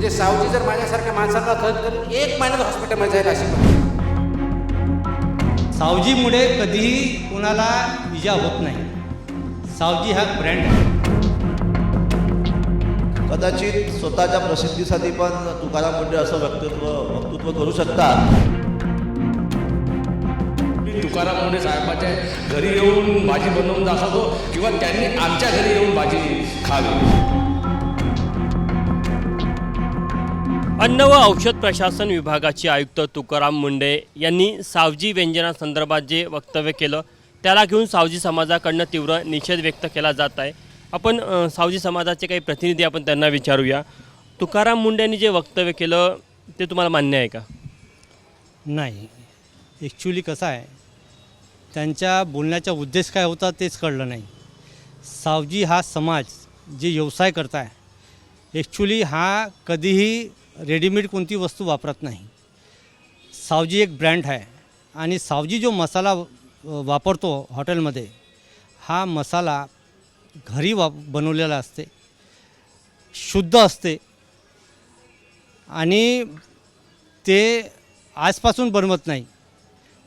म्हणजे सावजी जर माझ्यासारख्या माणसाला थत करून 1 महिन्यात हॉस्पिटलमध्ये जाईल अशी परिस्थिती. सावजीमुळे कधीही कोणाला इजा होत नाही. सावजी हा ब्रँड आहे. कदाचित स्वतःच्या प्रसिद्धीसाठी पण तुकाराम मुंडे असं वक्तृत्व करू शकतात. तुकाराम मुंडे साहेबाच्या घरी येऊन भाजी बनवून दाखवतो किंवा त्यांनी आमच्या घरी येऊन भाजी खावी. अन्न व औषध प्रशासन विभागाचे आयुक्त तुकाराम मुंडे यांनी सावजी व्यंजनासंदर्भात जे वक्तव्य केलं त्याला घेऊन सावजी समाजाकडनं तीव्र निषेध व्यक्त केला जात आहे. आपण सावजी समाजाचे काही प्रतिनिधी आपण त्यांना विचारूया. तुकाराम मुंडेंनी जे वक्तव्य केलं ते तुम्हाला मान्य आहे का? नाही, ॲक्च्युली कसं आहे, त्यांच्या बोलण्याचा उद्देश काय होता तेच कळलं नाही. सावजी हा समाज जे व्यवसाय करताय, ॲक्च्युली हा कधीही रेडीमेड कोणती वस्तू वापरत नाही. सावजी एक ब्रँड आहे आणि सावजी जो मसाला वापरतो हॉटेलमध्ये, हा मसाला घरी बनवलेला असते, शुद्ध असते आणि ते आजपासून बनवत नाही.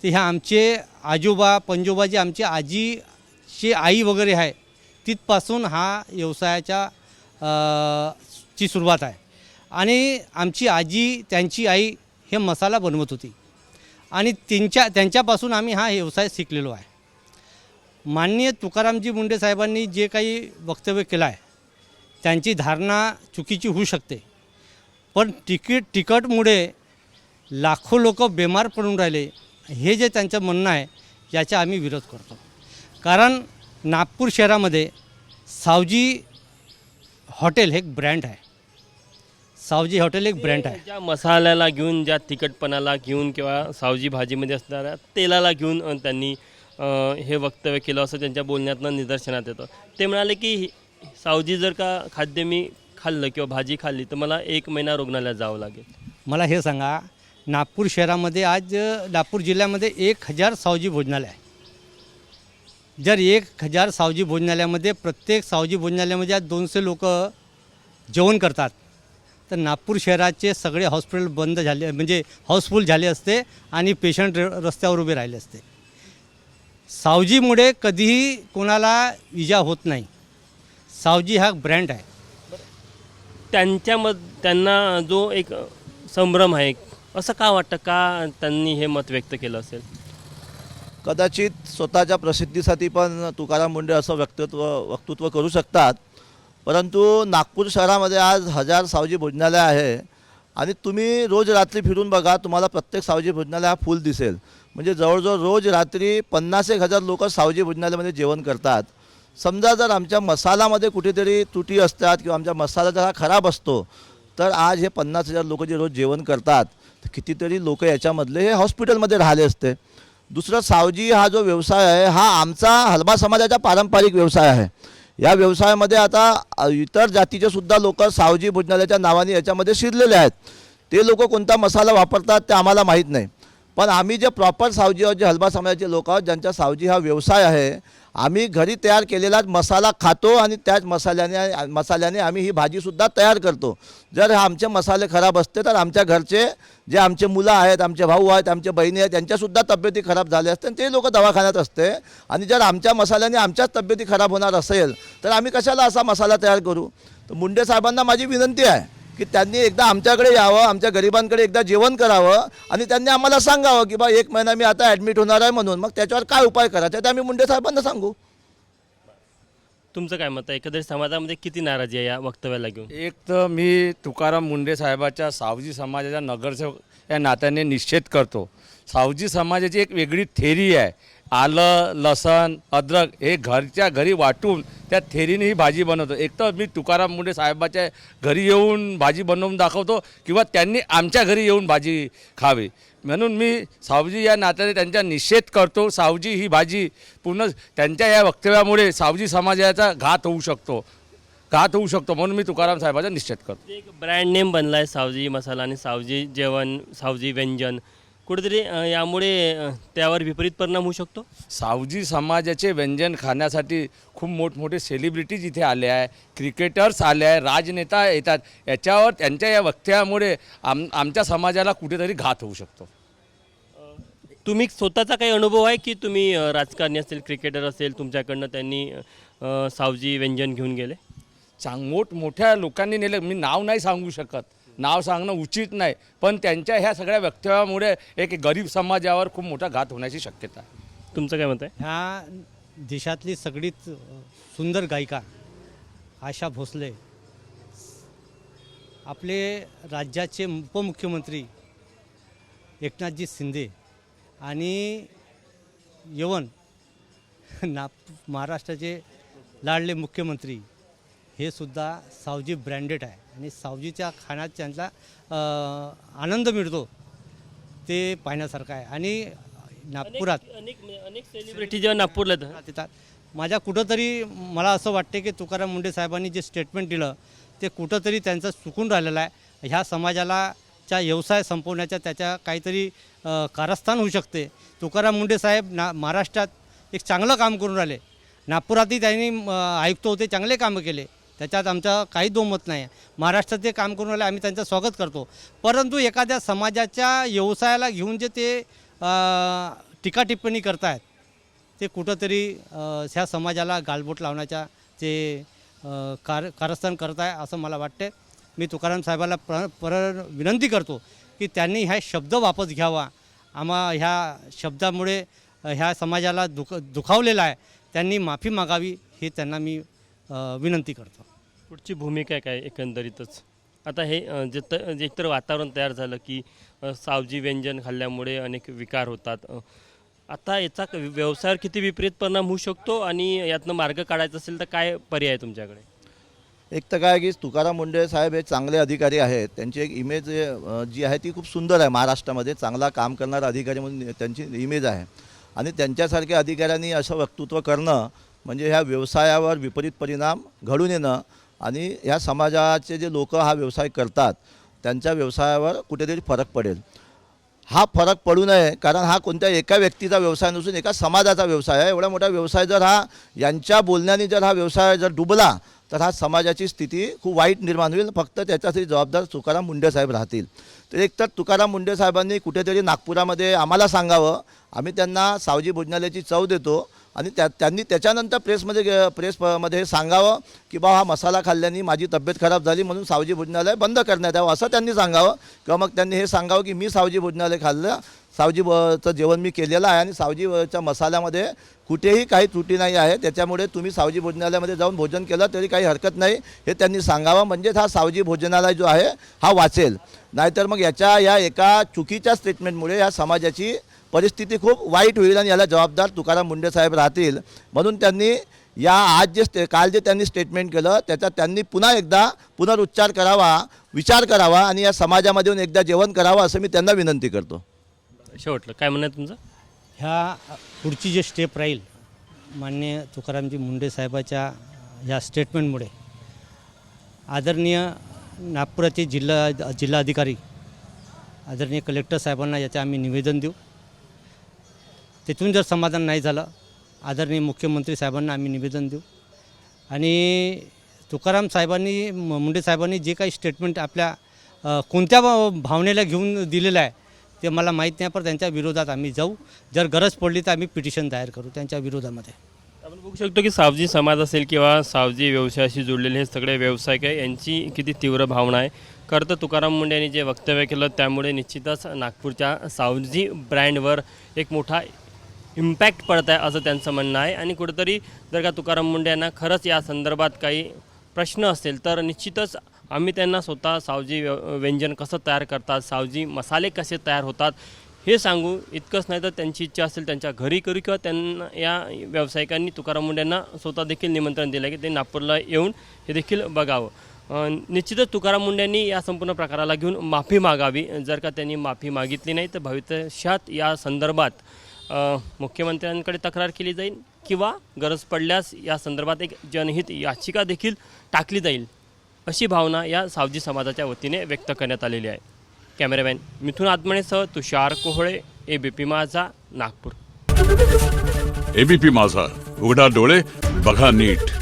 ते ह्या आमचे आजोबा पंजोबा जे आमचे आजीची आई वगैरे आहे तिथपासून हा व्यवसायाच्या ची सुरुवात आहे. आणि आमची आजी त्यांची आई हे मसाला बनवत होती आणि त्यांच्यापासून आम्ही हा व्यवसाय शिकलेलो आहे. माननीय तुकारामजी मुंडे साहेबांनी जे काही वक्तव्य केलं आहे त्यांची धारणा चुकीची होऊ शकते, पण तिखटमुळे लाखो लोक बेमार पडून राहिले हे जे त्यांचं म्हणणं आहे याचा आम्ही विरोध करतो. कारण नागपूर शहरामध्ये सावजी हॉटेल हे एक ब्रँड आहे. सावजी हॉटेल एक ब्रँड आहे. ज्या मसाल्याला घेऊन, ज्या तिखटपणाला घेऊन किंवा सावजी भाजीमध्ये असणाऱ्या तेलाला घेऊन त्यांनी हे वक्तव्य केलं असं त्यांच्या बोलण्यातनं निदर्शनात येतं. ते म्हणाले की सावजी जर का खाद्य मी खाल्लं किंवा भाजी खाल्ली तर मला 1 महिना रुग्णालयात जावं लागेल. मला हे सांगा, नागपूर शहरामध्ये आज नागपूर जिल्ह्यामध्ये 1000 सावजी भोजनालय आहे. जर 1000 सावजी भोजनालयामध्ये प्रत्येक सावजी भोजनालयामध्ये आज 200 लोक जेवण करतात तर नागपूर शहराचे सगळे हॉस्पिटल बंद झाले, म्हणजे हाऊसफुल झाले असते आणि पेशंट रस्त्यावर उभे राहिले असते. सावजीमुळे कधीही कोणाला इजा होत नाही. सावजी हा ब्रँड आहे. त्यांना जो एक संभ्रम आहे असं का वाटतं, का त्यांनी हे मत व्यक्त केलं असेल? कदाचित स्वतःच्या प्रसिद्धीसाठी पण तुकाराम मुंडे असं वक्तृत्व करू शकतात. परंतु नागपूर शहरामध्ये आज 1000 सावजी भोजनालय आहे आणि तुम्ही रोज रात्री फिरून बघा, तुम्हाला प्रत्येक सावजी भोजनालय हा फुल दिसेल. म्हणजे जवळजवळ रोज रात्री 50,000 लोक सावजी भोजनालयामध्ये जेवण करतात. समजा जर आमच्या मसालामध्ये कुठेतरी त्रुटी असतात किंवा आमचा मसाला जर हा खराब असतो तर आज हे 50,000 लोक जे रोज जेवण करतात तर कितीतरी लोक याच्यामधले हे हॉस्पिटलमध्ये राहिले असते. दुसरं, सावजी हा जो व्यवसाय आहे हा आमचा हलबा समाजाचा पारंपरिक व्यवसाय आहे. या व्यवसायामध्ये आता इतर जातीचे सुद्धा लोक सावजी भोजनालयाच्या नावाने याच्यामध्ये शिरलेले आहेत. ते लोक कोणता मसाला वापरतात ते आम्हाला माहीत नाही, पण आम्ही जे प्रॉपर सावजी आहोत, जे हलबा समाजाचे लोक आहोत, ज्यांचा सावजी हा व्यवसाय आहे, आम्ही घरी तयार केलेला मसाला खातो आणि त्याच मसाल्याने आम्ही ही भाजीसुद्धा तयार करतो. जर आमचे मसाले खराब असते तर आमच्या घरचे जे आमचे मुलं आहेत, आमचे भाऊ आहेत, आमचे बहिणी आहेत, त्यांच्यासुद्धा तब्येती खराब झाल्या असते आणि ते लोक दवाखान्यात असते. आणि जर आमच्या मसाल्याने आमच्याच तब्येती खराब होणार असेल तर आम्ही कशाला असा मसाला तयार करू? तर मुंडे साहेबांना माझी विनंती आहे की त्यांनी एकदा आमच्याकडे यावं, आमच्या गरिबांकडे एकदा जेवण करावं आणि त्यांनी आम्हाला सांगावं की बा 1 महिना मी आता ॲडमिट होणार आहे म्हणून, मग त्याच्यावर काय उपाय करायचा ते आम्ही मुंडे साहेबांना सांगू. तुमचं काय मत आहे? एकंदरीत समाजामध्ये किती नाराजी आहे या वक्तव्याला घेऊन? एक तर मी तुकाराम मुंडे साहेबाच्या सावजी समाजाच्या नगरसेवक या नात्याने निषेध करतो. सावजी समाजाची एक वेगळी थेरी आहे. आलं, लसण, अद्रक हे घरच्या घरी वाटून त्या थेरीने ही भाजी बनवतो. एक तर मी तुकाराम मुंडे साहेबाच्या घरी येऊन भाजी बनवून दाखवतो किंवा त्यांनी आमच्या घरी येऊन भाजी खावी. म्हणून मी सावजी या नात्याने त्यांचा निषेध करतो. सावजी ही भाजी पूर्ण त्यांच्या या वक्तव्यामुळे सावजी समाजाचा घात होऊ शकतो म्हणून मी तुकाराम साहेबाचा निषेध करतो. एक ब्रँड नेम बनला आहे सावजी मसाला आणि सावजी जेवण, सावजी व्यंजन. कुठेतरी यामुळे त्यावर विपरीत परिणाम होऊ शकतो. सावजी समाजाचे व्यंजन खाण्यासाठी खूप मोठमोठे सेलिब्रिटीज इथे आले आहे, क्रिकेटर्स आले आहे, राजनेता येतात. याच्यावर त्यांच्या या वक्तव्यामुळे आमच्या समाजाला कुठेतरी घात होऊ शकतो. तुम्ही स्वतःचा काही अनुभव आहे की तुम्ही राजकारणी असेल, क्रिकेटर असेल, तुमच्याकडनं त्यांनी सावजी व्यंजन घेऊन गेले? मोठमोठ्या लोकांनी नेले. मी नाव नाही सांगू शकत, नाव सांगणं उचित नाही, पण त्यांच्या ह्या सगळ्या वक्तव्यामुळे एक गरीब समाजावर खूप मोठा घात होण्याची शक्यता आहे. तुमचं काय मत आहे? ह्या देशातली सगळीत सुंदर गायिका आशा भोसले, आपले राज्याचे उपमुख्यमंत्री एकनाथजी शिंदे आणि यवन महाराष्ट्राचे लाडले मुख्यमंत्री हे सुद्धा सावजी ब्रँडेड आहे आणि सावजीच्या खाण्यात त्यांचा आनंद मिळतो ते पाहण्यासारखं आहे. आणि नागपुरात अनेक सेलिब्रिटी जेव्हा नागपूरला येतात येतात. माझ्या कुठंतरी मला असं वाटते की तुकाराम मुंडे साहेबांनी जे स्टेटमेंट दिलं ते कुठंतरी त्यांचं चुकून राहिलेलं आहे. ह्या समाजाला व्यवसाय संपवण्याच्या त्याच्या काहीतरी कारस्थान होऊ शकते. तुकाराम मुंडे साहेब महाराष्ट्रात एक चांगलं काम करून राहिले. नागपुरातही त्यांनी आयुक्त होते, चांगले कामं केले, त्याच्यात आमचा काही दोमत नाही. महाराष्ट्रात ते काम करून राहिले, आम्ही त्यांचं स्वागत करतो. परंतु एखाद्या समाजाच्या व्यवसायाला घेऊन जे ते टीका टिप्पणी करतायत ते कुठंतरी ह्या समाजाला गालबोट लावण्याच्या ते कारस्थान करत आहे असं मला वाटते. मी तुकाराम साहेबाला विनंती करतो की त्यांनी ह्या शब्द वापस घ्यावा. ह्या शब्दामुळे ह्या समाजाला दुखावलेला आहे, त्यांनी माफी मागावी हे त्यांना मी विनंती करतो. पुढची भूमिका काय एकंदरीतच आता हे एकतर वातावरण तयार झालं की सावजी व्यंजन खाल्ल्यामुळे अनेक विकार होतात. आता याचा व्यवसायावर किती विपरीत परिणाम होऊ शकतो आणि यातनं मार्ग काढायचा असेल तर काय पर्याय आहे तुमच्याकडे? एक तर काय की तुकाराम मुंडे साहेब हे चांगले अधिकारी आहेत. त्यांची एक इमेज जी आहे ती खूप सुंदर आहे. महाराष्ट्रामध्ये चांगला काम करणारा अधिकारी म्हणून त्यांची इमेज आहे आणि त्यांच्यासारख्या अधिकाऱ्यांनी असं वक्तृत्व करणं म्हणजे ह्या व्यवसायावर विपरीत परिणाम घडून येणं आणि ह्या समाजाचे जे लोक हा व्यवसाय करतात त्यांच्या व्यवसायावर कुठेतरी फरक पडेल. हा फरक पडू नये, कारण हा कोणत्या एका व्यक्तीचा व्यवसाय नसून एका समाजाचा व्यवसाय आहे. एवढा मोठा व्यवसाय जर हा यांच्या बोलण्याने जर हा व्यवसाय जर डुबला तर हा समाजाची स्थिती खूप वाईट निर्माण होईल. फक्त त्याच्यासाठी जबाबदार तुकाराम मुंडे साहेब राहतील. तर एकतर तुकाराम मुंडे साहेबांनी कुठेतरी नागपुरामध्ये आम्हाला सांगावं, आम्ही त्यांना सावजी भोजनालयाची चव देतो आणि त्यांनी त्याच्यानंतर प्रेसमध्ये सांगावं की बा हा मसाला खाल्ल्याने माझी तब्येत खराब झाली म्हणून सावजी भोजनालय बंद करण्यात यावं असं त्यांनी सांगावं. किंवा मग त्यांनी हे सांगावं की मी सावजी भोजनालय खाल्लं, सावजीचं जेवण मी केलेलं आहे आणि सावजीच्या मसाल्यामध्ये कुठेही काही त्रुटी नाही आहे, त्याच्यामुळे तुम्ही सावजी भोजनालयामध्ये जाऊन भोजन केलं तरी काही हरकत नाही हे त्यांनी सांगावं. म्हणजेच हा सावजी भोजनालय जो आहे हा वाचेल. नाहीतर मग या एका चुकीच्या स्टेटमेंटमुळे या समाजाची परिस्थिती खूप वाईट होईल आणि याला जबाबदार तुकाराम मुंडे साहेब राहतील. म्हणून त्यांनी काल जे त्यांनी स्टेटमेंट केलं त्याचा त्यांनी पुन्हा एकदा पुनरुच्चार करावा, विचार करावा आणि या समाजामध्ये येऊन एकदा जेवण करावं असं मी त्यांना विनंती करतो. शेवटलं काय म्हणणं आहे तुमचं? ह्या पुढची जे स्टेप राहील माननीय तुकारामजी मुंडे साहेबाच्या ह्या स्टेटमेंटमुळे आदरणीय नागपुराचे जिल्हाधिकारी आदरणीय कलेक्टर साहेबांना याचे आम्ही निवेदन देऊ. तिथून जर समाधान नाही झालं आदरणीय मुख्यमंत्री साहेबांना आम्ही निवेदन देऊ. आणि तुकाराम साहेबांनी मुंडे साहेबांनी जे काही स्टेटमेंट आपल्या कोणत्या भावनेला घेऊन दिलेलं आहे ते मला माहीत नाही, पण त्यांच्या विरोधात आम्ही जाऊ. जर गरज पडली तर आम्ही पिटिशन तयार करू त्यांच्या विरोधामध्ये. आपण बघू शकतो की सावजी समाज असेल किंवा सावजी व्यवसायाशी जोडलेले हे सगळे व्यावसायिक आहे, यांची किती तीव्र भावना आहे. खरं तर तुकाराम मुंडे यांनी जे वक्तव्य केलं त्यामुळे निश्चितच नागपूरच्या सावजी ब्रँडवर एक मोठा इम्पॅक्ट पडत आहे असं त्यांचं म्हणणं आहे. आणि कुठेतरी जर का तुकाराम मुंडे यांना खरंच या संदर्भात काही प्रश्न असेल तर निश्चितच आम्ही त्यांना स्वतः सावजी व्यंजन कसं तयार करतात, सावजी मसाले कसे तयार होतात हे सांगू. इतकंच नाही तर त्यांची इच्छा असेल त्यांच्या घरी करू किंवा त्यांना या व्यावसायिकांनी तुकाराम मुंडे यांना स्वतः देखील निमंत्रण दिलं की ते नागपूरला येऊन हे देखील बघावं. निश्चितच तुकाराम मुंडे यांनी या संपूर्ण प्रकाराला घेऊन माफी मागावी. जर का त्यांनी माफी मागितली नाही तर भविष्यात या संदर्भात मुख्यमंत्र्यांकडे तक्रार केली जाईल किंवा गरज पडल्यास या संदर्भात एक जनहित याचिका देखील टाकली जाईल अशी भावना या सावजी समाजाच्या वतीने व्यक्त करण्यात आलेली आहे. कॅमेरामॅन मिथुन आदमणेसह तुषार कोहळे, ABP माझा, नागपूर. एबीपी माझा, उघडा डोळे बघा नीट.